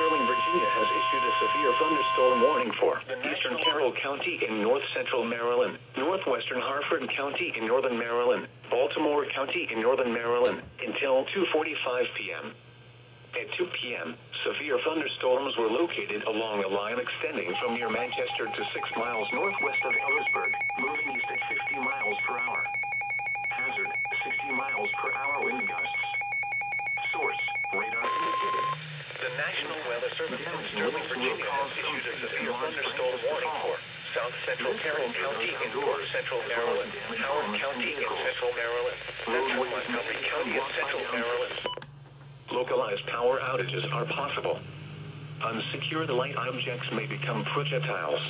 Sterling, Virginia has issued a severe thunderstorm warning for eastern Carroll County in north-central Maryland, northwestern Harford County in northern Maryland, Baltimore County in northern Maryland, until 2:45 p.m. At 2 p.m., severe thunderstorms were located along a line extending from near Manchester to 6 miles northwest of Ellisburg, moving east at 50 miles per hour. Hazard, 60 miles per hour wind gusts. Source, radar indicated. The National Weather Service in Sterling, Virginia has issued a severe thunderstorm warning for south-central Carroll County in north-central Maryland, Howard County in central Maryland, central Montgomery County in central Maryland. Localized power outages are possible. Unsecured light objects may become projectiles.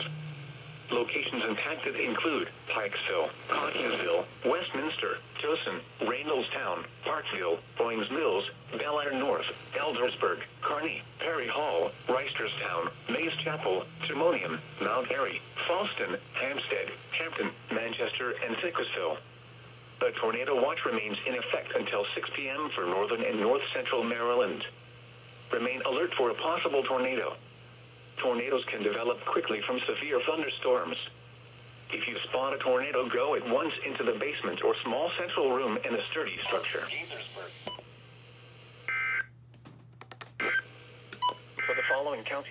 Locations impacted include Pikesville, Cottinsville, Westminster, Towson, Reynoldstown, Parkville, Boynes Mills, Bel Air North, Eldersburg, Kearney, Perry Hall, Reisterstown, Mays Chapel, Timonium, Mount Airy, Fallston, Hampstead, Hampton, Manchester, and Thickersville. A tornado watch remains in effect until 6 p.m. for northern and north-central Maryland. Remain alert for a possible tornado. Tornadoes can develop quickly from severe thunderstorms. If you spot a tornado, go at once into the basement or small central room in a sturdy structure. For the following county.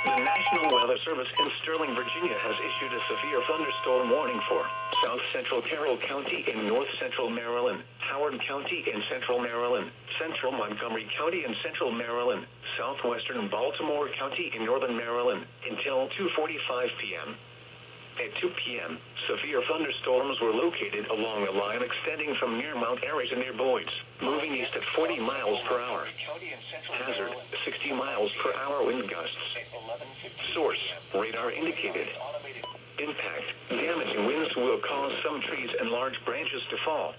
The National Weather Service in Sterling, Virginia has issued a severe thunderstorm warning for south-central Carroll County in north-central Maryland, Howard County in central Maryland, central Montgomery County in central Maryland, southwestern Baltimore County in northern Maryland, until 2:45 p.m. At 2 p.m., severe thunderstorms were located along a line extending from near Mount Airy to near Boyds, moving east at 40 miles per hour. Hazard, 60 miles per hour wind gusts. Source, radar indicated. Impact, damaging winds will cause some trees and large branches to fall.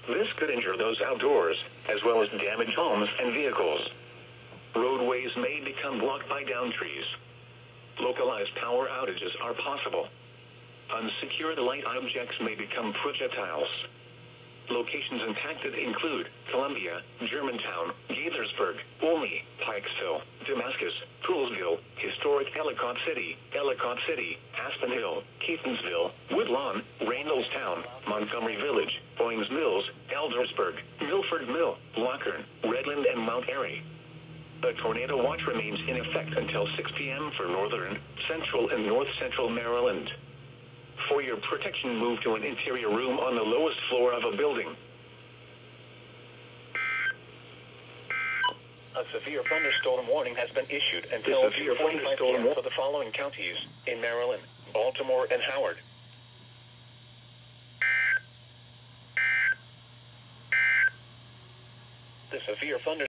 This could injure those outdoors, as well as damage homes and vehicles. Roadways may become blocked by downed trees. Localized power outages are possible. Unsecured light objects may become projectiles. Locations impacted include Columbia, Germantown, Gaithersburg, Olney, Pikesville, Damascus, Poolsville, Historic Ellicott City, Aspen Hill, Keatonsville, Woodlawn, Reynoldstown, Montgomery Village, Boynes Mills, Eldersburg, Milford Mill, Lockern, Redland, and Mount Airy. A tornado watch remains in effect until 6 p.m. for northern, central, and north-central Maryland. For your protection, move to an interior room on the lowest floor of a building. A severe thunderstorm warning has been issued until 2:45 p.m. for the following counties in Maryland, Baltimore, and Howard. The severe thunderstorm